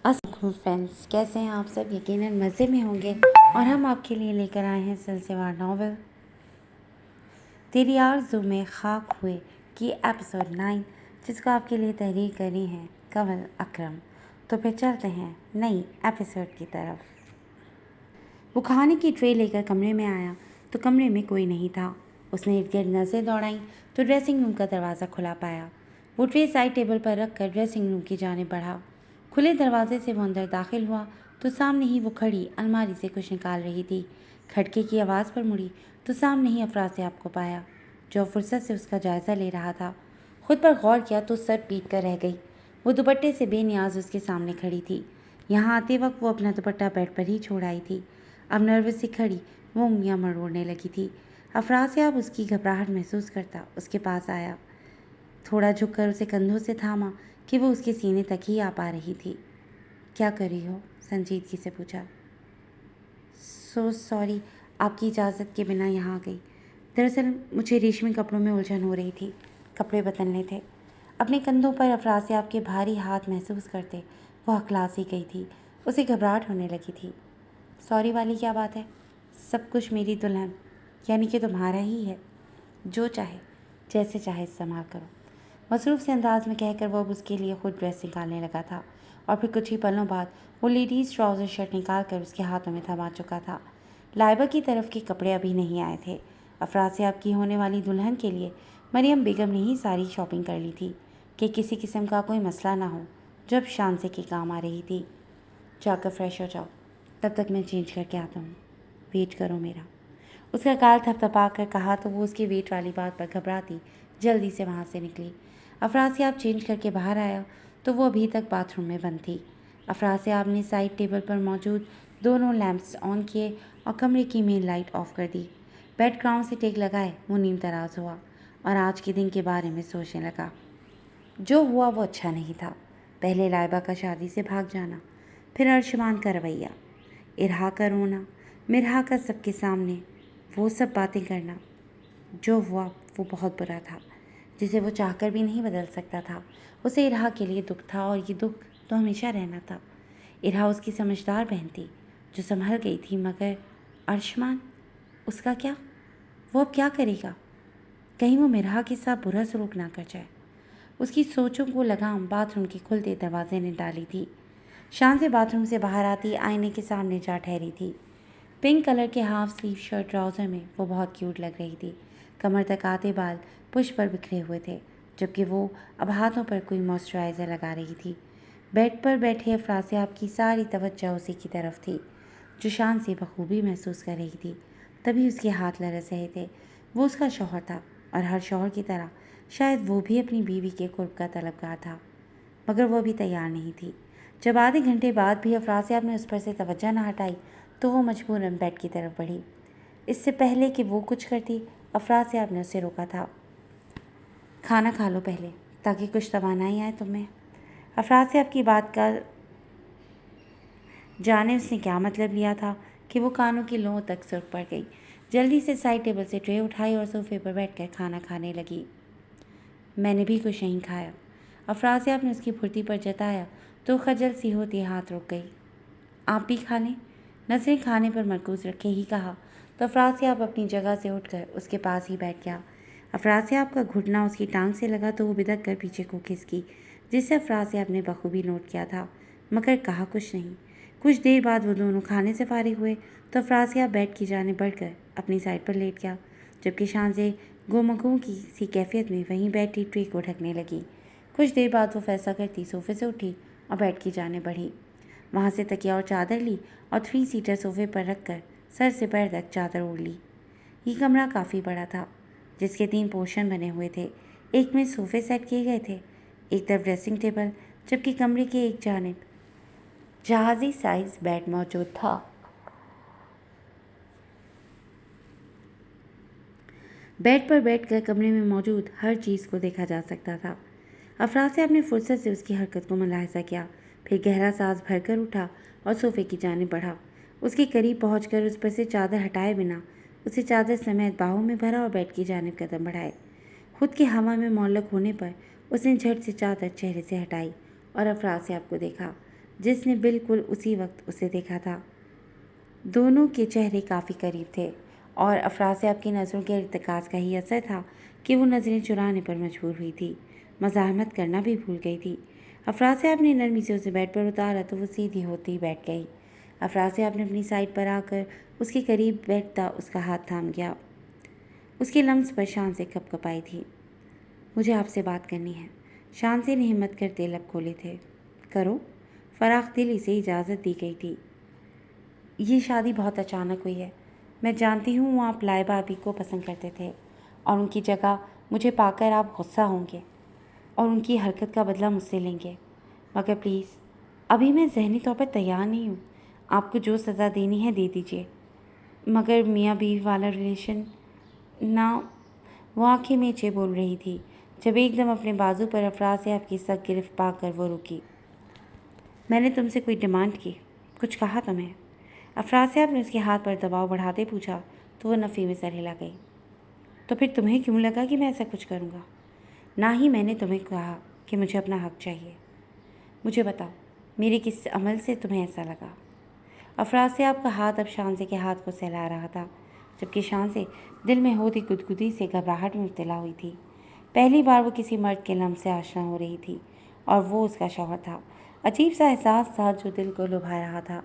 अस्सलाम फ्रेंड्स, कैसे हैं आप सब। यकीनन मज़े में होंगे और हम आपके लिए लेकर आए हैं सिलसिलेवार नावल तेरी आरज़ू में खाक हुए की एपिसोड 9, जिसको आपके लिए तहरीर करी है कंवल अकरम। तो फिर चलते हैं नई एपिसोड की तरफ। वो खाने की ट्रे लेकर कमरे में आया तो कमरे में कोई नहीं था। उसने इर्द गिर्द नज़रें दौड़ाई तो ड्रेसिंग रूम का दरवाज़ा खुला पाया। वो ट्रे साइड टेबल पर रख कर ड्रेसिंग रूम की जाने बढ़ा। खुले दरवाजे से वो अंदर दाखिल हुआ तो सामने ही वो खड़ी अलमारी से कुछ निकाल रही थी। खटके की आवाज़ पर मुड़ी तो सामने ही अफरासियाब को पाया, जो फुर्सत से उसका जायज़ा ले रहा था। खुद पर गौर किया तो सर पीट कर रह गई। वो दुपट्टे से बेनियाज उसके सामने खड़ी थी। यहाँ आते वक्त वो अपना दुपट्टा बेड पर ही छोड़ आई थी। अब नर्वस सी खड़ी वो उंगलियां मरोड़ने लगी थी। अफरासियाब उसकी घबराहट महसूस करता उसके पास आया, थोड़ा झुककर उसे कंधों से थामा कि वो उसके सीने तक ही आ पा रही थी। क्या कर रही हो? संजीदगी से पूछा। सो सॉरी, आपकी इजाज़त के बिना यहाँ आ गई। दरअसल मुझे रेशमी कपड़ों में उलझन हो रही थी, कपड़े बदलने थे। अपने कंधों पर अफरासियाब के भारी हाथ महसूस करते वो हकला सी गई थी। उसे घबराहट होने लगी थी। सॉरी वाली क्या बात है? सब कुछ मेरी दुल्हन यानी कि तुम्हारा ही है। जो चाहे जैसे चाहे इस्तेमाल करो, मसरूफ़ से अंदाज में कहकर वो अब उसके लिए खुद ड्रेस निकालने लगा था। और फिर कुछ ही पलों बाद वो लेडीज़ ट्राउज़र शर्ट निकाल कर उसके हाथों में थमा चुका था। लाइबा की तरफ के कपड़े अभी नहीं आए थे। अफरासियाब की होने वाली दुल्हन के लिए मरियम बेगम ने ही सारी शॉपिंग कर ली थी कि किसी किस्म का कोई मसला ना हो, जब शान से के काम आ रही थी। जाकर फ्रेश हो जाओ, तब तक मैं चेंज करके आता हूँ, वेट करो मेरा। उसका गाल थपथपा कर कहा तो वो उसकी वेट वाली बात पर घबराती जल्दी से वहाँ से निकली। अफरासियाब चेंज करके बाहर आया तो वो अभी तक बाथरूम में बंद थी। अफरासियाब ने साइड टेबल पर मौजूद दोनों लैंप्स ऑन किए और कमरे की मेन लाइट ऑफ कर दी। बेड ग्राउंड से टेक लगाए वो नीम तराज हुआ और आज के दिन के बारे में सोचने लगा। जो हुआ वो अच्छा नहीं था। पहले लाइबा का शादी से भाग जाना, फिर अर्शमान का रवैया, इरहा का रोना, मिरहा का सबके सामने वो सब बातें करना। जो हुआ वो बहुत बुरा था, जिसे वो चाहकर भी नहीं बदल सकता था। उसे इरहा के लिए दुख था और ये दुख तो हमेशा रहना था। इरहा उसकी समझदार बहन थी जो संभल गई थी, मगर अर्शमान, उसका क्या? वो अब क्या करेगा? कहीं वो मिरहा के साथ बुरा सलूक ना कर जाए। उसकी सोचों को लगाम बाथरूम के खुलते दरवाजे ने डाली थी। शान से बाथरूम से बाहर आती आईने के सामने जा ठहरी थी। पिंक कलर के हाफ स्लीव शर्ट ट्राउज़र में वो बहुत क्यूट लग रही थी। कमर तक आते बाल पुश पर बिखरे हुए थे, जबकि वो अब हाथों पर कोई मॉइस्चराइज़र लगा रही थी। बेड पर बैठे अफरासियाब की सारी तवज्जो उसी की तरफ थी, जो शान से बखूबी महसूस कर रही थी। तभी उसके हाथ लरस रहे थे। वो उसका शौहर था और हर शौहर की तरह शायद वो भी अपनी बीवी के कुर्ब का तलबगार था, मगर वो भी तैयार नहीं थी। जब आधे घंटे बाद भी अफरासियाब ने उस पर से तवज्जो न हटाई तो वो मजबूरन बेड की तरफ बढ़ी। इससे पहले कि वो कुछ करती, अफरासियाब ने उसे रोका था। खाना खा लो पहले, ताकि कुछ तवानाई आए तुम्हें। अफरासियाब की बात का जाने उसने क्या मतलब लिया था कि वो कानों की लों तक सुर्ख पड़ गई। जल्दी से साइड टेबल से ट्रे उठाई और सोफे पर बैठकर खाना खाने लगी। मैंने भी कुछ नहीं खाया, अफरासियाब ने उसकी फुर्ती पर जताया तो खजल सी होती हाथ रुक गई। आप भी खा लें, नजरें खाने पर मरकूज रखे ही कहा तो अफरासियाब अपनी जगह से उठकर उसके पास ही बैठ गया। अफरासियाब का घुटना उसकी टांग से लगा तो वो बिदक कर पीछे को खिसकी, जिससे अफरासियाब ने बखूबी नोट किया था, मगर कहा कुछ नहीं। कुछ देर बाद वो दोनों खाने से फारिग हुए तो अफरासियाब बेड की जाने बढ़कर अपनी साइड पर लेट गया, जबकि शान से गोमगों की सी कैफियत में वहीं बैठी ट्रे को ढकने लगी। कुछ देर बाद वो फैसला करती सोफे से उठी और बेड की जाने बढ़ी। वहाँ से तकिया और चादर ली और 3 सीटर सोफे पर रखकर सर से पैर तक चादर ओढ़ ली। ये कमरा काफ़ी बड़ा था, जिसके 3 पोर्शन बने हुए थे। एक में सोफे सेट किए गए थे, एक तरफ ड्रेसिंग टेबल, जबकि कमरे के एक जानिब जहाज़ी साइज बेड मौजूद था। बेड पर बैठकर कमरे में मौजूद हर चीज़ को देखा जा सकता था। अफरासियाब ने फुर्सत से उसकी हरकत को मुलाहिजा किया, फिर गहरा सांस भरकर उठा और सोफे की जानिब बढ़ा। उसके करीब पहुंचकर उस पर से चादर हटाए बिना उसे चादर समेत बाहों में भरा और बेड की जानिब कदम बढ़ाए। खुद के हवा में मौलक होने पर उसने झट से चादर चेहरे से हटाई और अफरासियाब को देखा। जिसने बिल्कुल उसी वक्त उसे देखा था। दोनों के चेहरे काफ़ी करीब थे और अफरासियाब की नज़रों के इर्तिकाज़ का ही असर था कि वो नज़रें चुराने पर मजबूर हुई थी। मज़ाहमत करना भी भूल गई थी। अफरासियाब ने नरमी से उसे बेड पर उतारा तो वो सीधी होती ही बैठ गई। अफरासियाब ने अपनी साइड पर आकर उसके करीब बैठता उसका हाथ थाम गया। उसके लम्स पर शान से कपकपाई थी। मुझे आपसे बात करनी है। शानसी ने हिम्मत करते लब खोले थे। करो। फराख दिली से इजाज़त दी गई थी। ये शादी बहुत अचानक हुई है। मैं जानती हूँ आप लाइबा अभी को पसंद करते थे और उनकी जगह मुझे पाकर आप गुस्सा होंगे और उनकी हरकत का बदला मुझसे लेंगे, मगर प्लीज़ अभी मैं ज़हनी तौर पर तैयार नहीं हूँ। आपको जो सज़ा देनी है दे दीजिए, मगर मियाँ बीवी वाला रिलेशन ना। वो आंखें मीचे बोल रही थी जब एकदम अपने बाजू पर अफरासियाब की सख्त गिरफ्त पाकर वो रुकी। मैंने तुमसे कोई डिमांड की, कुछ कहा तुम्हें? अफरासियाब ने उसके हाथ पर दबाव बढ़ाते पूछा तो वो नफ़ी में सर हिला गई। तो फिर तुम्हें क्यों लगा कि मैं ऐसा कुछ करूँगा? ना ही मैंने तुम्हें कहा कि मुझे अपना हक चाहिए। मुझे बताओ, मेरे किस अमल से तुम्हें ऐसा लगा? अफरासियाब का हाथ अब शानसे के हाथ को सहला रहा था, जबकि शानसे दिल में होती गुदगुदी से घबराहट में मुब्तला हुई थी। पहली बार वो किसी मर्द के लम्स से आशना हो रही थी और वो उसका शौहर था। अजीब सा एहसास था जो दिल को लुभा रहा था।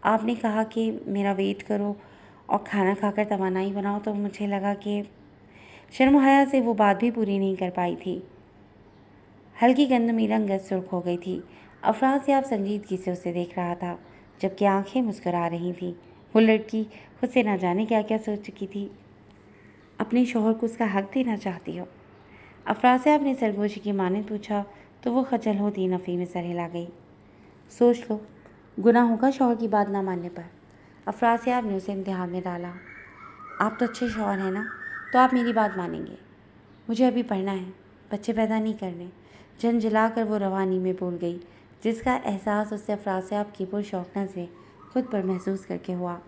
आपने कहा कि मेरा वेट करो और खाना खाकर तवानाई बनाओ, तो मुझे लगा कि शर्म हया से वो बात भी पूरी नहीं कर पाई थी। हल्की गंदमी रंगत सुर्ख हो गई थी। अफरासियाब संजीदगी से उसे देख रहा था, जबकि आंखें मुस्कुरा रही थीं। वो लड़की खुद से ना जाने क्या क्या सोच चुकी थी। अपने शौहर को उसका हक देना चाहती हो? अफरासियाब ने सरगोशी की मानद पूछा तो वो खजल होती नफ़ी में सर हिला गई। सोच लो, गुनाह होगा शौहर की बात ना मानने पर। अफरासियाब ने उसे इम्तिहान में डाला। आप तो अच्छे शौहर हैं ना, तो आप मेरी बात मानेंगे। मुझे अभी पढ़ना है, बच्चे पैदा नहीं करने। झंझला कर वो रवानी में बोल गई, जिसका एहसास उससे अफरासियाब की पुरशौक नज़रें खुद पर महसूस करके हुआ।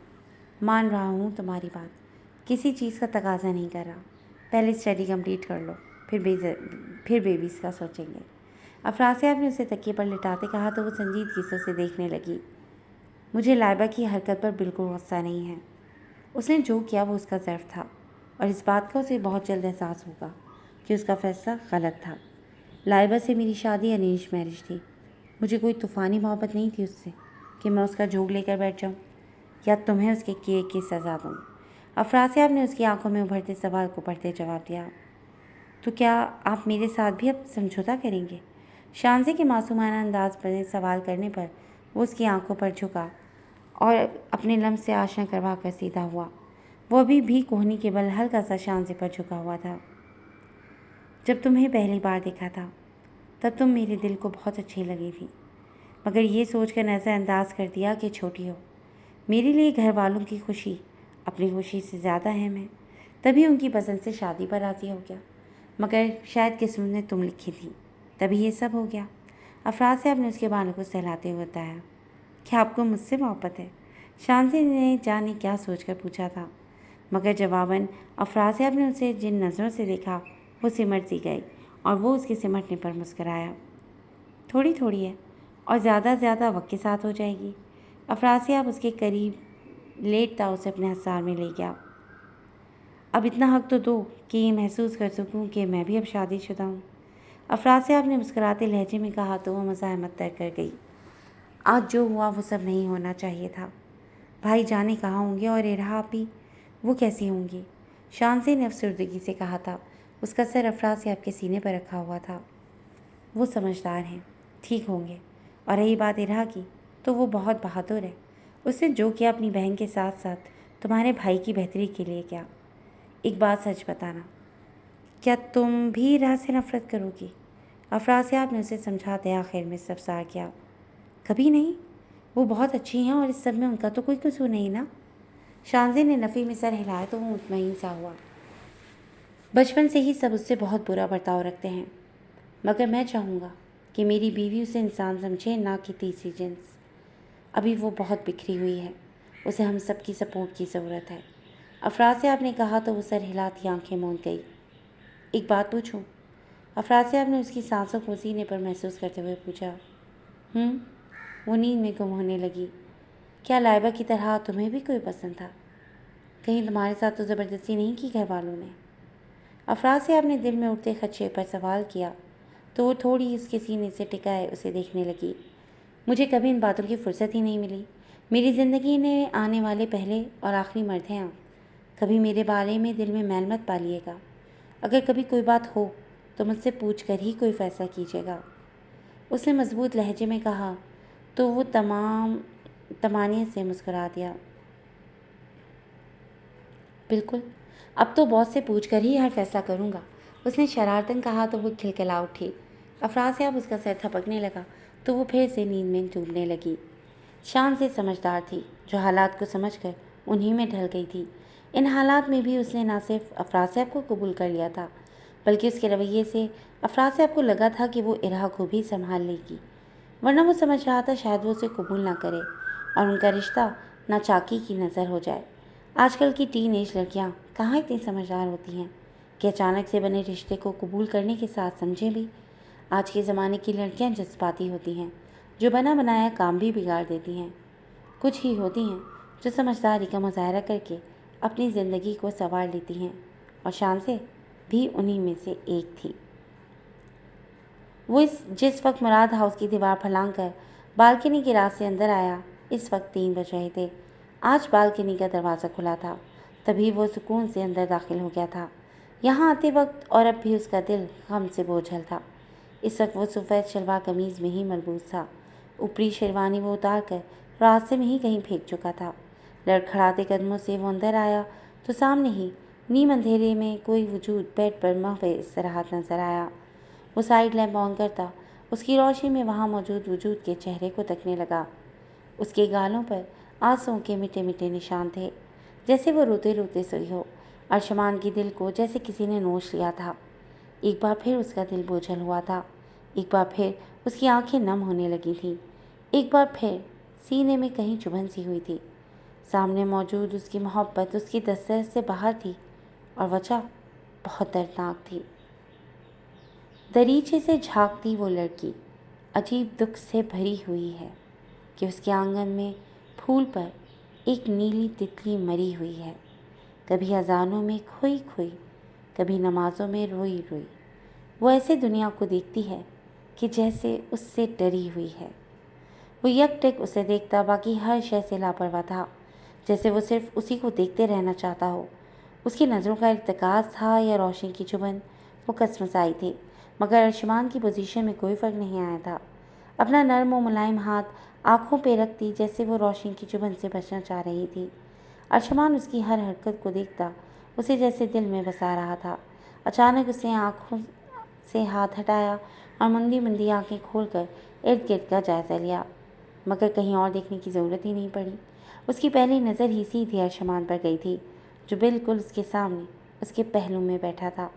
मान रहा हूँ तुम्हारी बात, किसी चीज़ का तकाजा नहीं कर रहा। पहले स्टडी कंप्लीट कर लो, फिर बेबीज़ का सोचेंगे। अफरासियाब ने उसे तकिए पर लिटाते कहा तो वो संजीदगी से उसे देखने लगी। मुझे लाइबा की हरकत पर बिल्कुल गुस्सा नहीं है। उसने जो किया वो उसका ज़र्फ था और इस बात का उसे बहुत जल्द एहसास होगा कि उसका फ़ैसला गलत था। लाइबा से मेरी शादी अरेंज मैरिज थी। मुझे कोई तूफ़ानी मोहब्बत नहीं थी उससे कि मैं उसका जोग लेकर बैठ जाऊँ या तुम्हें उसके किए की सज़ा दूँ। अफरासियाब ने उसकी आंखों में उभरते सवाल को पढ़ते जवाब दिया। तो क्या आप मेरे साथ भी अब समझौता करेंगे? शानसे के मासूमाना अंदाज पर सवाल करने पर वो उसकी आंखों पर झुका और अपने लम्स से आशना करवा कर सीधा हुआ। वो अभी भी कोहनी के बल हल्का सा शानसे पर झुका हुआ था। जब तुम्हें पहली बार देखा था तब तुम मेरे दिल को बहुत अच्छी लगी थी, मगर ये सोचकर नज़रअंदाज कर दिया कि छोटी हो। मेरे लिए घर वालों की खुशी अपनी खुशी से ज़्यादा अहम है, तभी उनकी पसंद से शादी पर राज़ी हो गया। मगर शायद किस्मत ने तुम लिखी थी, तभी ये सब हो गया। अफरासियाब ने उसके बालों को सहलाते हुए बताया। क्या आपको मुझसे मोहब्बत है? शानसी ने जाने क्या सोचकर पूछा था, मगर जवाबन अफरासियाब ने उसे जिन नज़रों से देखा वो सिमट सी गई और वो उसके सिमटने पर मुस्कराया। थोड़ी थोड़ी है और ज़्यादा से ज़्यादा वक्त के साथ हो जाएगी। अफरासियाब उसके करीब लेटता उसे अपने हसार में ले गया। अब इतना हक तो दो कि ये महसूस कर सकूं कि मैं भी अब शादीशुदा हूँ। अफरासियाब ने मुस्कुराते लहजे में कहा तो वह मज़ाहमत तय कर गई। आज जो हुआ वो सब नहीं होना चाहिए था। भाई जाने कहाँ होंगे और इरहा भी, वो कैसी होंगी? शानसी ने अफसरदगी से कहा था। उसका सर अफरासियाब के सीने पर रखा हुआ था। वो समझदार हैं, ठीक होंगे। और रही बात इरहा की, तो वो बहुत बहादुर है। उसने जो किया अपनी बहन के साथ साथ तुम्हारे भाई की बेहतरी के लिए क्या। एक बात सच बताना, क्या तुम भी इरहा से नफरत करोगी? अफरासियाब ने उसे समझाते आखिर में इस्तफसार किया। कभी नहीं, वो बहुत अच्छी हैं और इस सब में उनका तो कोई कसूर नहीं ना। शानज़ी ने नफ़ी में सर हिलाया तो वो मुतमईन सा हुआ। बचपन से ही सब उससे बहुत बुरा बर्ताव रखते हैं, मगर मैं चाहूँगा कि मेरी बीवी उसे इंसान समझे, ना कि तीसरी जिन्स। अभी वो बहुत बिखरी हुई है, उसे हम सब की सपोर्ट की ज़रूरत है। अफरासियाब ने कहा तो वो सर हिलाती आंखें मूंद गई। एक बात पूछूं? अफरासियाब ने उसकी सांसों को सीने पर महसूस करते हुए पूछा। वो नींद में गुम होने लगी। क्या लाइबा की तरह तुम्हें भी कोई पसंद था? कहीं तुम्हारे साथ तो ज़बरदस्ती नहीं की घर वालों ने? अफरासियाब ने दिल में उठते खदशे पर सवाल किया तो वो थोड़ी उसके सीने से टिकाए उसे देखने लगी। मुझे कभी इन बातों की फुर्सत ही नहीं मिली। मेरी ज़िंदगी में आने वाले पहले और आखिरी मर्द हैं आप। कभी मेरे बारे में दिल में मैल मत पालिएगा। अगर कभी कोई बात हो तो मुझसे पूछ कर ही कोई फ़ैसला कीजिएगा, उसने मजबूत लहजे में कहा। तो वो तमानियत से मुस्कुरा दिया। बिल्कुल, अब तो बॉस से पूछ कर ही हर फैसला करूँगा, उसने शरारतन कहा तो वो खिलखिला उठी। अफरासियाब उसका सर थपकने लगा तो वो फिर से नींद में डूबने लगी। शान से समझदार थी, जो हालात को समझकर उन्हीं में ढल गई थी। इन हालात में भी उसने न सिर्फ अफरासियाब को कबूल कर लिया था, बल्कि उसके रवैये से अफरासियाब को लगा था कि वो इरहा को भी संभाल लेगी। वरना वो समझ रहा था शायद वो उसे कबूल ना करे और उनका रिश्ता नाचाकी की नज़र हो जाए। आजकल की टीन एज लड़कियाँ कहाँ इतनी समझदार होती हैं कि अचानक से बने रिश्ते को कबूल करने के साथ समझें भी। आज के ज़माने की लड़कियाँ जज्बाती होती हैं, जो बना बनाया काम भी बिगाड़ देती हैं। कुछ ही होती हैं जो समझदारी का मुजाहरा करके अपनी ज़िंदगी को संवार लेती हैं, और शान से भी उन्हीं में से एक थी। वो जिस वक्त मुराद हाउस की दीवार फलांग कर बालकनी के रास्ते अंदर आया, इस वक्त 3 बज रहे थे। आज बालकनी का दरवाज़ा खुला था, तभी वो सुकून से अंदर दाखिल हो गया था। यहाँ आते वक्त और अब भी उसका दिल गम से बोझल था। इस वक्त वो सफ़ेद शलवार कमीज़ में ही मलबूस था। ऊपरी शेरवानी वो उतार कर रास्ते में ही कहीं फेंक चुका था। लड़खड़ाते कदमों से वो अंदर आया तो सामने ही नीम अंधेरे में कोई वजूद बेड पर महवे istirahat नजर आया। वो साइड लैम्प ऑन करता उसकी रोशनी में वहाँ मौजूद वजूद के चेहरे को तकने लगा। उसके गालों पर आंसुओं के मिटे मिटे निशान थे, जैसे वो रोते रोते सोई हो। अर्शमान के दिल को जैसे किसी ने नोच लिया था। एक बार फिर उसका दिल बोझल हुआ था। एक बार फिर उसकी आंखें नम होने लगी थीं। एक बार फिर सीने में कहीं चुभन सी हुई थी। सामने मौजूद उसकी मोहब्बत उसकी दस्तरस से बाहर थी और वजह बहुत दर्दनाक थी। दरीचे से झांकती वो लड़की अजीब दुख से भरी हुई है कि उसके आंगन में फूल पर एक नीली तितली मरी हुई है। कभी अजानों में खोई खोई, कभी नमाज़ों में रोई रोई वो ऐसे दुनिया को देखती है कि जैसे उससे डरी हुई है। वो यकटक उसे देखता बाकी हर शय से लापरवाह था, जैसे वो सिर्फ उसी को देखते रहना चाहता हो। उसकी नज़रों का इर्तिकाज़ था या रोशनी की चुभन, वो कसमसाई थी, मगर अर्शमान की पोजीशन में कोई फ़र्क नहीं आया था। अपना नर्म और मुलायम हाथ आँखों पे रखती जैसे वो रोशनी की चुभन से बचना चाह रही थी। अर्शमान उसकी हर हरकत को देखता उसे जैसे दिल में बसा रहा था। अचानक उसने आँखों से हाथ हटाया और मुंदी मुंदी आँखें खोलकर इर्द गिर्द का जायज़ा लिया, मगर कहीं और देखने की ज़रूरत ही नहीं पड़ी। उसकी पहली नज़र ही सीधी अर्शमान पर गई थी, जो बिल्कुल उसके सामने उसके पहलू में बैठा था।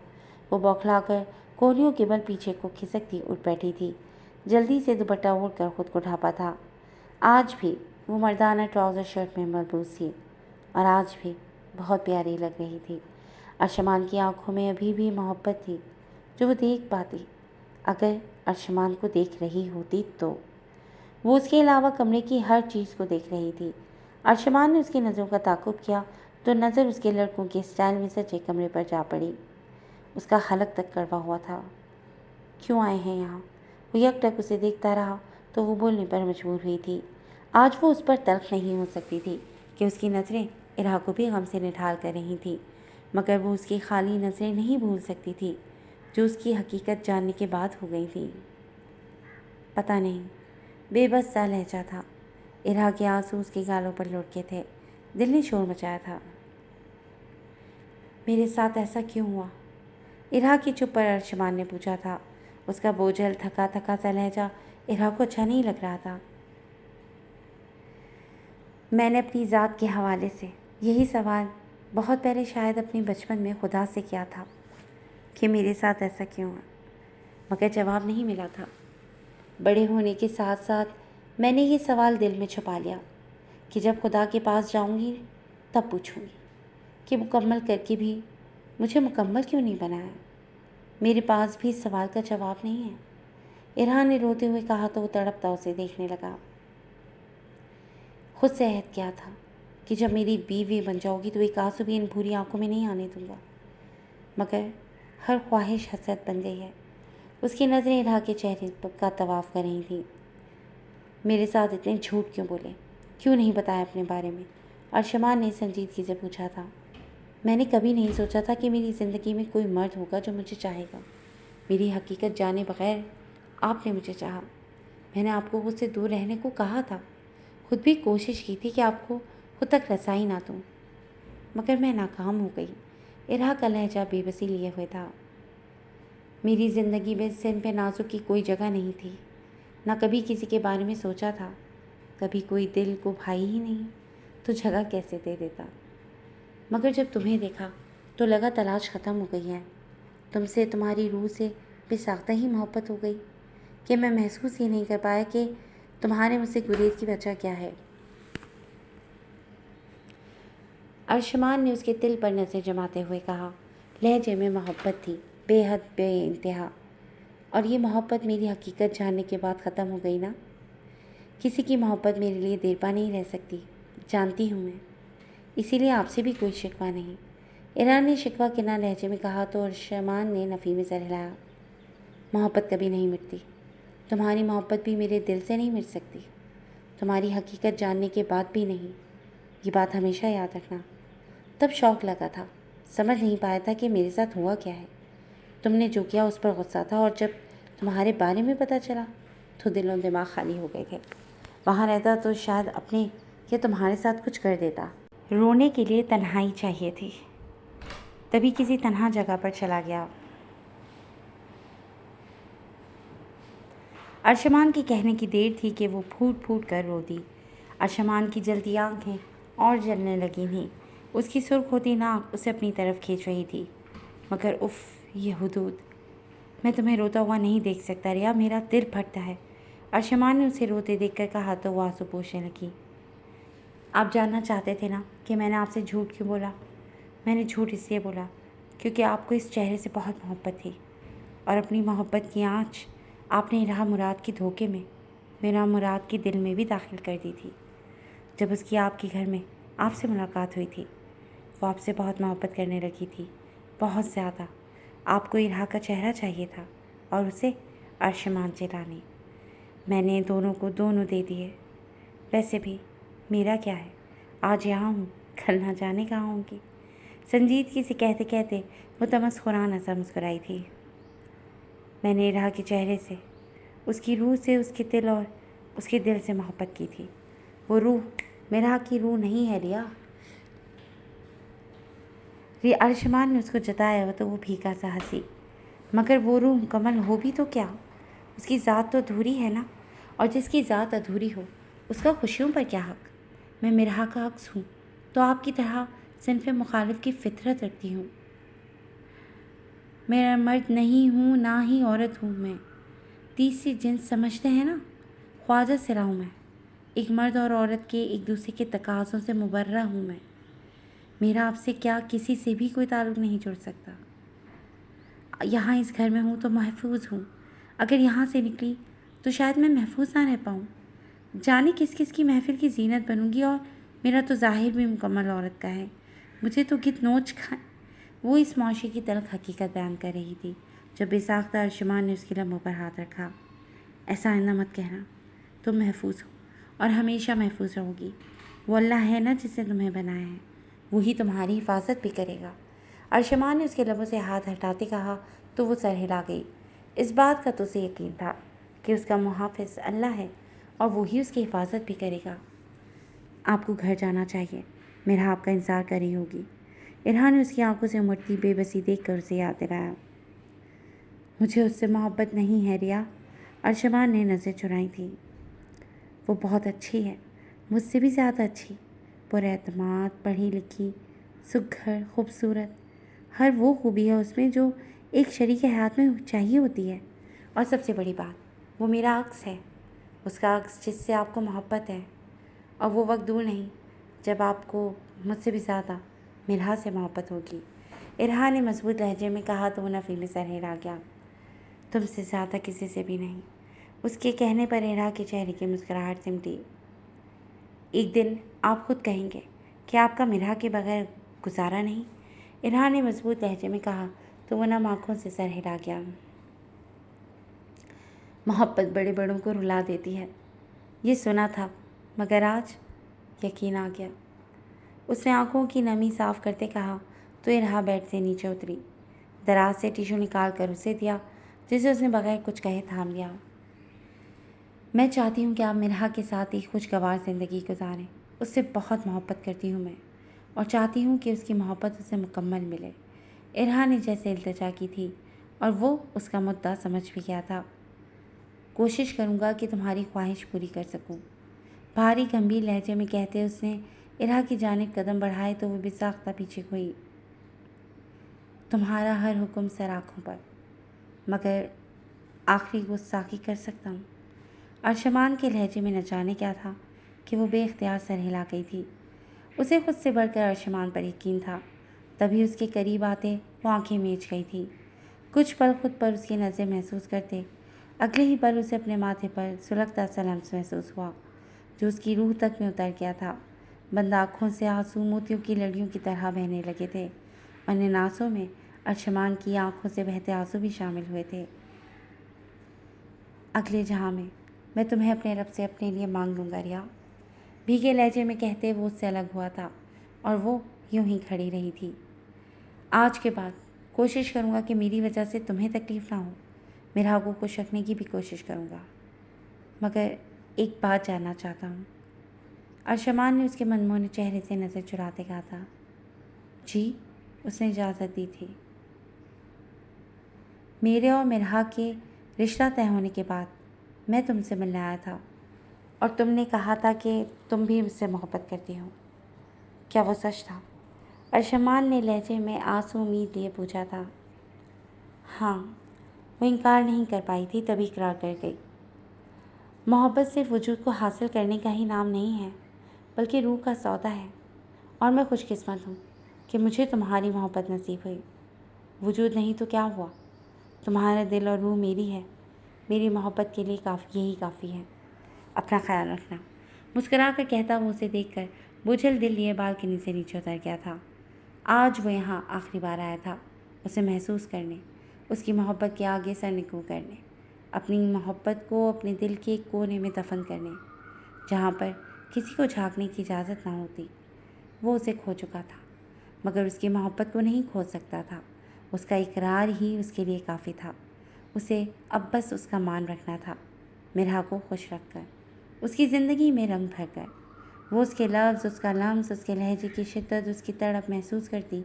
वो बौखलाकर कोहनियों के बल पीछे को खिसकती उठ बैठी थी। जल्दी से दुपट्टा ओढ़कर खुद को ढांपा था। आज भी वो मर्दाना ट्राउज़र शर्ट में मलबूस थी और आज भी बहुत प्यारी लग रही थी। अर्शमान की आंखों में अभी भी मोहब्बत थी, जो वो देख पाती अगर अर्शमान को देख रही होती तो। वो उसके अलावा कमरे की हर चीज़ को देख रही थी। अर्शमान ने उसकी नज़रों का ताक़ुब किया तो नज़र उसके लड़कों के स्टाइल में सजे कमरे पर जा पड़ी। उसका हलक तक कड़वा हुआ था। क्यों आए हैं यहाँ? वो यकटक उसे देखता रहा तो वो बोलने पर मजबूर हुई थी। आज वो उस पर तल्ख नहीं हो सकती थी कि उसकी नज़रें इरहा को भी गम से निढाल कर रही थी, मगर वो उसकी खाली नज़रें नहीं भूल सकती थी जो उसकी हकीकत जानने के बाद हो गई थी। पता नहीं, बेबस सा लहजा था। इरहा के आंसू उसके गालों पर लुढ़के थे। दिल ने शोर मचाया था। मेरे साथ ऐसा क्यों हुआ? इरहा की चुप पर अर्शमान ने पूछा था। उसका बोझल थका थका सा लहजा इरहा को अच्छा नहीं लग रहा था। मैंने अपनी ज़ात के हवाले से यही सवाल बहुत पहले शायद अपने बचपन में खुदा से किया था कि मेरे साथ ऐसा क्यों हुआ, मगर जवाब नहीं मिला था। बड़े होने के साथ साथ मैंने ये सवाल दिल में छुपा लिया कि जब खुदा के पास जाऊंगी तब पूछूंगी कि मुकम्मल करके भी मुझे मुकम्मल क्यों नहीं बनाया। मेरे पास भी सवाल का जवाब नहीं है। इरहा ने रोते हुए कहा तो वो तड़पता उसे देखने लगा। खुद से अहद किया था कि जब मेरी बीवी बन जाओगी तो एक आंसू भी इन भूरी आंखों में नहीं आने दूंगा, मगर हर ख्वाहिश हसरत बन गई है। उसकी नज़रें इरहा के चेहरे का तवाफ़ कर रही थी। मेरे साथ इतने झूठ क्यों बोले, क्यों नहीं बताया अपने बारे में? अर्शमान ने संजीदगी से पूछा था। मैंने कभी नहीं सोचा था कि मेरी ज़िंदगी में कोई मर्द होगा जो मुझे चाहेगा। मेरी हकीकत जाने बगैर आपने मुझे चाहा। मैंने आपको उससे दूर रहने को कहा था, खुद भी कोशिश की थी कि आपको खुद तक रसाई ना दूँ, मगर मैं नाकाम हो गई। इरहा का लहजा बेबसी लिए हुए था। मेरी ज़िंदगी में सिंफ नाजुक की कोई जगह नहीं थी, ना कभी किसी के बारे में सोचा था। कभी कोई दिल को भाई ही नहीं तो जगह कैसे दे देता। मगर जब तुम्हें देखा तो लगा तलाश ख़त्म हो गई है। तुमसे, तुम्हारी रूह से बेसाख्ता ही मोहब्बत हो गई कि मैं महसूस ही नहीं कर पाया कि तुम्हारे मुझसे गुरेज की वजह क्या है। अर्शमान ने उसके दिल पर नज़र जमाते हुए कहा। लहजे में मोहब्बत थी, बेहद बेइंतहा। और ये मोहब्बत मेरी हकीकत जानने के बाद ख़त्म हो गई ना। किसी की मोहब्बत मेरे लिए देर पा नहीं रह सकती, जानती हूँ मैं। इसीलिए आपसे भी कोई शिकवा नहीं। इरहा ने शिकवा के ना लहजे में कहा तो अर्शमान ने नफ़ी में सर हिलाया। मोहब्बत कभी नहीं मिटती। तुम्हारी मोहब्बत भी मेरे दिल से नहीं मिट सकती, तुम्हारी हकीकत जानने के बाद भी नहीं। ये बात हमेशा याद रखना। तब शौक़ लगा था, समझ नहीं पाया था कि मेरे साथ हुआ क्या है। तुमने जो किया उस पर गुस्सा था, और जब तुम्हारे बारे में पता चला तो दिलों दिमाग खाली हो गए थे। वहाँ रहता तो शायद अपने या तुम्हारे साथ कुछ कर देता। रोने के लिए तन्हाई चाहिए थी, तभी किसी तन्हा जगह पर चला गया। अर्शमान के कहने की देर थी कि वो फूट फूट कर रो दी। अर्शमान की जलती आँखें और जलने लगी थीं। उसकी सुर्ख होती नाक उसे अपनी तरफ खींच रही थी। मगर उफ़, ये हुदूद, मैं तुम्हें रोता हुआ नहीं देख सकता रिया, मेरा दिल फटता है। अर्शमान ने उसे रोते देखकर कहा तो वो आंसू पोंछने लगी। आप जानना चाहते थे ना कि मैंने आपसे झूठ क्यों बोला? मैंने झूठ इसलिए बोला क्योंकि आपको इस चेहरे से बहुत मोहब्बत थी, और अपनी मोहब्बत की आँच आपने इरहा मुराद के धोखे में मेरा मुराद के दिल में भी दाखिल कर दी थी। जब उसकी आपके घर में आपसे मुलाकात हुई थी, वो आपसे बहुत मोहब्बत करने लगी थी, बहुत ज़्यादा। आपको इरहा का चेहरा चाहिए था और उसे अर्शमान से लाने। मैंने दोनों को दोनों दे दिए। वैसे भी मेरा क्या है, आज यहाँ हूँ, कल ना जाने कहाँ होंगी। संजीदगी से कहते कहते वो तमस्कुराना सा मुस्कुराई थी। मैंने इरहा के चेहरे से, उसकी रूह से, उसके दिल और उसके दिल से मोहब्बत की थी। वो रूह मेरा की रूह नहीं है रिया। अर्शमान ने उसको जताया तो वो फीका सा हंसी। मगर वो रूह मुकम्मल हो भी तो क्या, उसकी ज़ात तो अधूरी है ना, और जिसकी ज़ात अधूरी हो उसका खुशियों पर क्या हक़। मैं मिरहा का अक्स हूँ तो आपकी तरह सिन्फ़ मुखालिफ की फ़ितरत रखती हूँ। मैं मर्द नहीं हूँ, ना ही औरत हूँ। मैं तीसरी जिन्स समझते हैं ना, ख्वाजा सिरा हूँ मैं। एक मर्द और औरत के एक दूसरे के तकाज़ों से मुबर्रा हूँ मैं। मेरा आपसे क्या किसी से भी कोई ताल्लुक़ नहीं जुड़ सकता। यहाँ इस घर में हूँ तो महफूज हूँ, अगर यहाँ से निकली तो शायद मैं महफूज ना रह पाऊँ। जाने किस किस की महफिल की जीनत बनूँगी, और मेरा तो ज़ाहिर भी मुकम्मल औरत का है। मुझे तो गित नोच खाए। वो इस मौशी की तल्ख़ हकीकत बयान कर रही थी जब बेसाख्ता अर्शमान ने उसके लम्बों पर हाथ रखा। ऐसा आइंदा मत कहना, तुम महफूज हो और हमेशा महफूज रहोगी। वो अल्लाह है ना जिसने तुम्हें बनाया है, वही तुम्हारी हिफाजत भी करेगा। अर्शमान ने उसके लबों से हाथ हटाते कहा तो वो सर हिला गई। इस बात का तो उसे यकीन था कि उसका मुहाफ़िज़ अल्लाह है और वही उसकी हिफाजत भी करेगा। आपको घर जाना चाहिए, मेरा आपका इंतज़ार कर रही होगी। इरहा ने उसकी आंखों से उमड़ती बेबसी देखकर उसे याद दिलाया। मुझे उससे मोहब्बत नहीं है रिया। अर्शमान ने नज़र चुराई थी। वो बहुत अच्छी है, मुझसे भी ज़्यादा अच्छी, पुरएतमाद, पढ़ी लिखी, सुघर, खूबसूरत। हर वो खूबी है उसमें जो एक शरीक हयात में चाहिए होती है। और सबसे बड़ी बात, वो मेरा अक्स है, उसका अक्स जिससे आपको मोहब्बत है। और वो वक्त दूर नहीं जब आपको मुझसे भी ज़्यादा मिरहा से मोहब्बत होगी। इरहा ने मजबूत लहजे में कहा तो वो नफ़ी में सर हिला गया। तुमसे ज़्यादा किसी से भी नहीं। उसके कहने पर इरहा के चेहरे की मुस्कुराहट सिमटी। एक दिन आप खुद कहेंगे कि आपका मिरहा के बगैर गुजारा नहीं। इरहा ने मजबूत लहजे में कहा तो वो नम आँखों से सर हिला गया। मोहब्बत बड़े बड़ों को रुला देती है, ये सुना था, मगर आज यकीन आ गया। उसने आंखों की नमी साफ करते कहा तो इरहा बेड से नीचे उतरी। दराज से टिश्यू निकाल कर उसे दिया, जिसे उसने बगैर कुछ कहे थाम लिया। मैं चाहती हूँ कि आप मिरहा के साथ एक खुशगवार ज़िंदगी गुजारें। उससे बहुत मोहब्बत करती हूँ मैं, और चाहती हूँ कि उसकी मोहब्बत उसे मुकम्मल मिले। इरहा ने जैसे इल्तिजा की थी और वो उसका मुद्दा समझ भी गया था। कोशिश करूँगा कि तुम्हारी ख्वाहिश पूरी कर सकूँ, भारी गंभीर लहजे में कहते उसने इरहा की जानिब कदम बढ़ाए तो वो बेसाख्ता पीछे हुई। तुम्हारा हर हुक्म सर आँखों पर, मगर आखिरी गुस्ताखी कर सकता हूँ। अर्शमान के लहजे में न जाने क्या था कि वो बेख्तियार सर हिला गई थी। उसे खुद से बढ़कर अर्शमान पर यकीन था, तभी उसके करीब आते वो आंखें मीच गई थी। कुछ पल खुद पर उसकी नज़र महसूस करते, अगले ही पल उसे अपने माथे पर सुलगता सा लम्स महसूस हुआ जो उसकी रूह तक में उतर गया था। बंद आँखों से आंसू मोतियों की लड़ियों की तरह बहने लगे थे और इन आंसुओं में अर्शमान की आंखों से बहते आंसू भी शामिल हुए थे। अगले जहाँ में मैं तुम्हें अपने रब से अपने लिए मांग लूँगा रिया, भीगे लहजे में कहते वो उससे अलग हुआ था और वो यूं ही खड़ी रही थी। आज के बाद कोशिश करूँगा कि मेरी वजह से तुम्हें तकलीफ़ ना हो। मिरहा को खुश रखने की भी कोशिश करूँगा, मगर एक बात जानना चाहता हूँ। अर्शमान ने उसके मनमोहने चेहरे से नज़र चुराते कहा था। जी, उसने इजाज़त दी थी। मेरे और मिरहा के रिश्ता तय होने के बाद मैं तुमसे मिलने आया था और तुमने कहा था कि तुम भी मुझसे मोहब्बत करती हो। क्या वो सच था? अर्शमान ने लहजे में आंसू उम्मीद लिए पूछा था। हाँ, वो इनकार नहीं कर पाई थी, तभी इकरार कर गई। मोहब्बत सिर्फ वजूद को हासिल करने का ही नाम नहीं है, बल्कि रूह का सौदा है, और मैं खुशकिस्मत हूँ कि मुझे तुम्हारी मोहब्बत नसीब हुई। वजूद नहीं तो क्या हुआ, तुम्हारा दिल और रूह मेरी है। मेरी मोहब्बत के लिए यही काफ़ी है। अपना ख्याल रखना। मुस्कुरा कर कहता वो उसे देखकर बोझल दिल लिए बालकनी से नीचे उतर गया था। आज वो यहाँ आखिरी बार आया था, उसे महसूस करने, उसकी मोहब्बत के आगे सर निकू करने, अपनी मोहब्बत को अपने दिल के एक कोने में दफन करने, जहाँ पर किसी को झांकने की इजाज़त ना होती। वो उसे खो चुका था, मगर उसकी मोहब्बत को नहीं खो सकता था। उसका इकरार ही उसके लिए काफ़ी था। उसे अब बस उसका मान रखना था, मिरहा को खुश रखकर, उसकी ज़िंदगी में रंग भरकर। वो उसके लफ्ज़, उसका लम्स, उसके लहजे की शिद्दत, उसकी तड़प महसूस करती,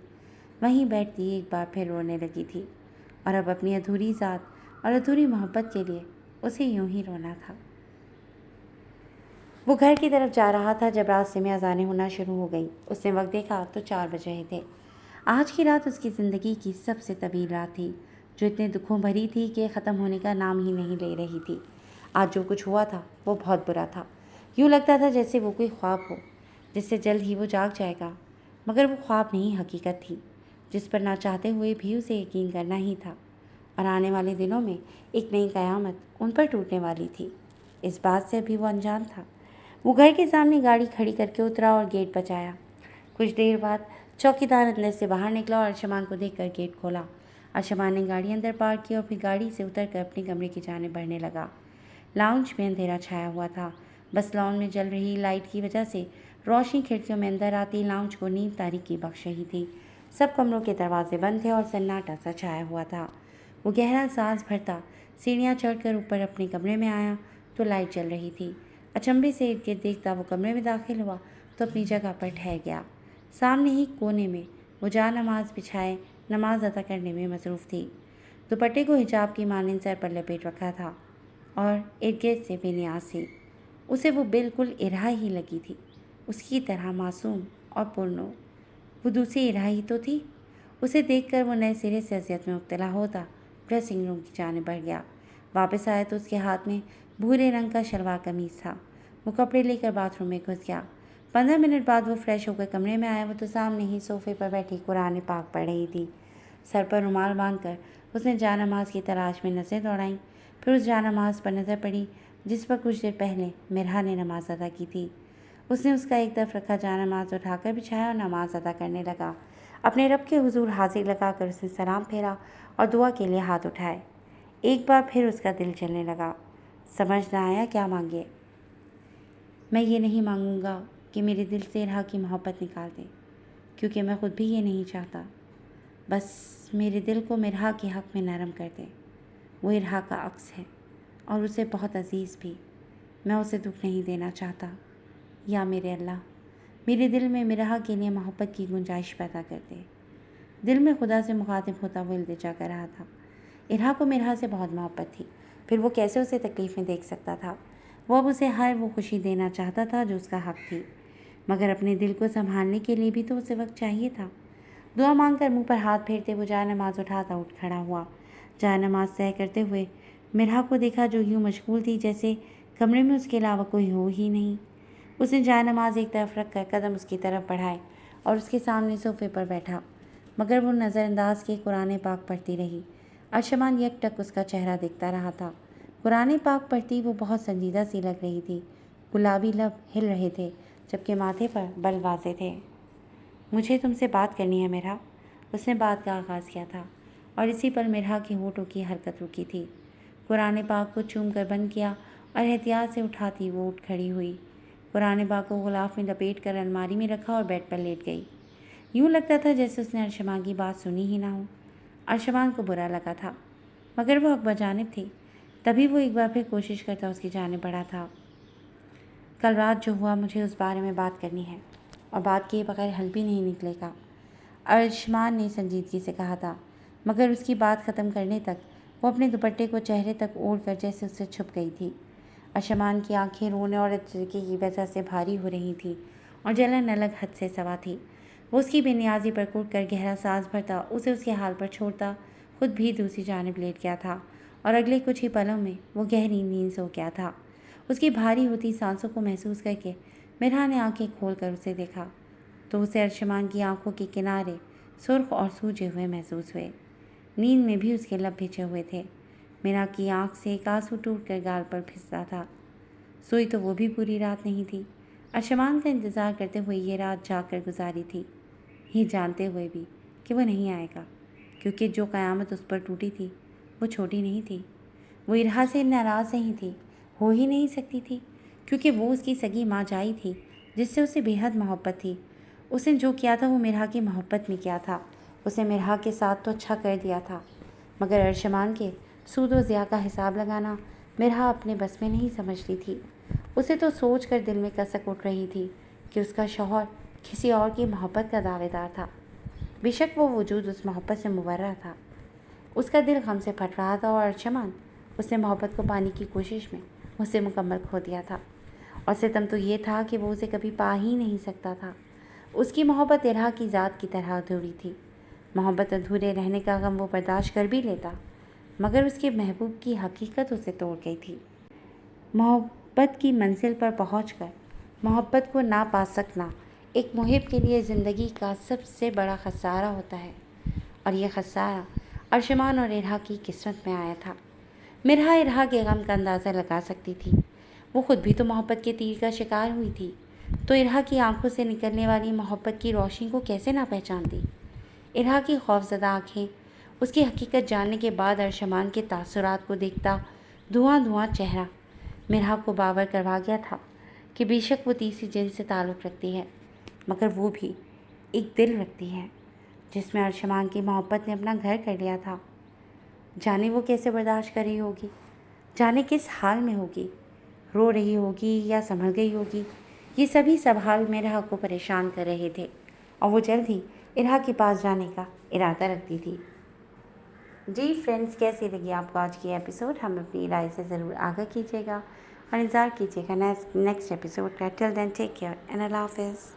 वहीं बैठती एक बार फिर रोने लगी थी। और अब अपनी अधूरी ज़ात और अधूरी मोहब्बत के लिए उसे यूं ही रोना था। वो घर की तरफ जा रहा था जब रास्ते में अज़ानें होना शुरू हो गई। उसने वक्त देखा तो 4 बज रहे थे। आज की रात उसकी ज़िंदगी की सबसे तवील रात थी, जो इतने दुखों भरी थी कि ख़त्म होने का नाम ही नहीं ले रही थी। आज जो कुछ हुआ था वो बहुत बुरा था। यूँ लगता था जैसे वो कोई ख्वाब हो, जिससे जल्द ही वो जाग जाएगा, मगर वो ख्वाब नहीं, हकीकत थी, जिस पर ना चाहते हुए भी उसे यकीन करना ही था। और आने वाले दिनों में एक नई क़यामत उन पर टूटने वाली थी। इस बात से अभी वो अनजान था। वो घर के सामने गाड़ी खड़ी करके उतरा और गेट बजाया। कुछ देर बाद चौकीदार अंदर से बाहर निकला और अर्शमान को देखकर गेट खोला। अर्शमान ने गाड़ी अंदर पार्क की और फिर गाड़ी से उतरकर अपने कमरे की जानिब बढ़ने लगा। लाउंज में अंधेरा छाया हुआ था। बस लॉन में जल रही लाइट की वजह से रोशनी खिड़कियों में अंदर आती लाउंज को नींद तारीकी बख्श रही थी। सब कमरों के दरवाजे बंद थे और सन्नाटा सा छाया हुआ था। वो गहरा सांस भरता सीढ़ियाँ चढ़कर ऊपर अपने कमरे में आया तो लाइट जल रही थी। अचंभे से इर्द गिर्द देखता वो कमरे में दाखिल हुआ तो अपनी जगह पर ठहर गया। सामने ही कोने में वो जा नमाज बिछाए नमाज अदा करने में मसरूफ़ थी। दुपट्टे को हिजाब की मानिंद सर पर लपेट रखा था और इर्द गिर्द से बेनियाज थी। उसे वो बिल्कुल इरहा ही लगी थी, उसकी तरह मासूम और पुरनूर। वो दूसरी इरहा ही तो थी। उसे देखकर वो नए सिरे से अज़ियत में मुब्तला होता ड्रेसिंग रूम की जाने बढ़ गया। वापस आया तो उसके हाथ में भूरे रंग का शलवार कमीज़ था। वो कपड़े लेकर बाथरूम में घुस गया। 15 मिनट बाद वो फ्रेश होकर कमरे में आया। वो तो सामने ही सोफे पर बैठी कुरान पाक पढ़ रही थी। सर पर रुमाल बांधकर उसने जानमाज की तलाश में नज़रें दौड़ाईं। फिर उस जानमाज पर नज़र पड़ी जिस पर कुछ देर पहले मिरहा ने नमाज अदा की थी। उसने उसका एक तरफ रखा जानमाज उठाकर बिछाया और नमाज अदा करने लगा। अपने रब के हुजूर हाजिर लगाकर उसने सलाम फेरा और दुआ के लिए हाथ उठाए। एक बार फिर उसका दिल चलने लगा। समझ ना आया क्या मांगे। मैं ये नहीं मांगूंगा कि मेरे दिल से इरहा की मोहब्बत निकाल दे, क्योंकि मैं खुद भी ये नहीं चाहता। बस मेरे दिल को मिरहा के हक़ में नरम कर दे। वो इरहा का अक्स है और उसे बहुत अजीज़ भी। मैं उसे दुख नहीं देना चाहता। या मेरे अल्लाह, मेरे दिल में मिरहा के लिए मोहब्बत की गुंजाइश पैदा कर दे। दिल में खुदा से मुखातिब होता हुआ इल्तिजा कर रहा था। इरहा को मिरहा से बहुत मोहब्बत थी, फिर वो कैसे उसे तकलीफ़ में देख सकता था। वो अब उसे हर वो खुशी देना चाहता था जो उसका हक़ थी, मगर अपने दिल को संभालने के लिए भी तो उसे वक्त चाहिए था। दुआ मांगकर मुंह पर हाथ फेरते वो जाए नमाज उठाता उठ खड़ा हुआ। जाए नमाज तय करते हुए मिरहा को देखा, जो यूँ मशगूल थी जैसे कमरे में उसके अलावा कोई हो ही नहीं। उसने जाए नमाज एक तरफ रख कर कदम उसकी तरफ बढ़ाए और उसके सामने सोफे पर बैठा, मगर वो नज़रअंदाज के कुरान पाक पढ़ती रही। अर्शमान यकटक उसका चेहरा देखता रहा था। कुरान पाक पढ़ती वो बहुत संजीदा सी लग रही थी। गुलाबी लब हिल रहे थे, जबकि माथे पर बल वाजे थे। मुझे तुमसे बात करनी है मिरहा। उसने बात का आगाज़ किया था और इसी पर मिरहा के होठों की हरकत रुकी थी। कुरान पाक को चूम कर बंद किया और एहतियात से उठाती वो उठ खड़ी हुई। कुरान पाक को गुलाफ में लपेट कर अलमारी में रखा और बेड पर लेट गई। यूँ लगता था जैसे उसने अर्शमान की बात सुनी ही ना हो। अर्शमान को बुरा लगा था, मगर वो अकबर जानिब थी। तभी वो एक बार फिर कोशिश करता उसकी जानिब बढ़ा था। कल रात जो हुआ, मुझे उस बारे में बात करनी है और बात किए बगैर हल भी नहीं निकलेगा, अर्शमान ने संजीदगी से कहा था। मगर उसकी बात ख़त्म करने तक वो अपने दुपट्टे को चेहरे तक ओढ़ कर जैसे उससे छुप गई थी। अर्शमान की आंखें रोने और तरीके की वजह से भारी हो रही थी और जलन अलग हद से सवा थी। वो उसकी बेनियाजी पर कूट कर गहरा सांस भरता, उसे उसके हाल पर छोड़ता, खुद भी दूसरी जानिब लेट गया था और अगले कुछ ही पलों में वो गहरी नींद सो गया था। उसकी भारी होती सांसों को महसूस करके मिरहा ने आंखें खोलकर उसे देखा तो उसे अर्शमान की आंखों के किनारे सुर्ख और सूजे हुए महसूस हुए। नींद में भी उसके लब भिजे हुए थे। मिरहा की आंख से एक आंसू टूटकर गाल पर फिसला था। सोई तो वो भी पूरी रात नहीं थी। अर्शमान का इंतज़ार करते हुए ये रात जाकर गुजारी थी, ये जानते हुए भी कि वो नहीं आएगा, क्योंकि जो क़यामत उस पर टूटी थी वो छोटी नहीं थी। वो इरहा से नाराज़ नहीं थी, हो ही नहीं सकती थी, क्योंकि वो उसकी सगी माँ जाई थी जिससे उसे बेहद मोहब्बत थी। उसने जो किया था वो मिरहा की मोहब्बत में किया था। उसने मिरहा के साथ तो अच्छा कर दिया था, मगर अर्शमान के सूद व ज़िया का हिसाब लगाना मिरहा अपने बस में नहीं समझती थी। उसे तो सोच कर दिल में कसक उठ रही थी कि उसका शौहर किसी और की मोहब्बत का दावेदार था। बेशक वो वजूद उस मोहब्बत से मुबर्रा था। उसका दिल गम से फट रहा था और अर्शमान उसने मोहब्बत को पाने की कोशिश में उसे मुकम्मल खो दिया था। और सितम तो ये था कि वो उसे कभी पा ही नहीं सकता था। उसकी मोहब्बत इरहा की ज़ात की तरह अधूरी थी। मोहब्बत अधूरे रहने का गम वो बर्दाश्त कर भी लेता, मगर उसके महबूब की हकीकत उसे तोड़ गई थी। मोहब्बत की मंजिल पर पहुंचकर मोहब्बत को ना पा सकना एक मुहिब के लिए ज़िंदगी का सबसे बड़ा खसारा होता है, और यह खसारा अर्शमान और इरहा की किस्मत में आया था। मिरहा इरहा के गम का अंदाज़ा लगा सकती थी। वो खुद भी तो मोहब्बत के तीर का शिकार हुई थी, तो इरहा की आंखों से निकलने वाली मोहब्बत की रोशनी को कैसे ना पहचानती। इरहा की खौफज़दा आँखें उसकी हकीकत जानने के बाद अर्शमान के तासुरात को देखता धुआं धुआं चेहरा मिरहा को बावर करवा गया था कि बेशक वो तीसरी जिन से ताल्लुक़ रखती है, मगर वो भी एक दिल रखती है जिसमें अर्शमान की मोहब्बत ने अपना घर कर लिया था। जाने वो कैसे बर्दाश्त कर रही होगी, जाने किस हाल में होगी, रो रही होगी या संभल गई होगी। ये सभी सवाल मिरहा को परेशान कर रहे थे और वो जल्द ही इरहा के पास जाने का इरादा रखती थी। जी फ्रेंड्स, कैसी लगी आपको आज की एपिसोड? हमें अपनी राय से ज़रूर आगाह कीजिएगा और इंतज़ार कीजिएगा नेक्स्ट एपिसोड का। Till then take care and अल्लाह हाफ़िज़।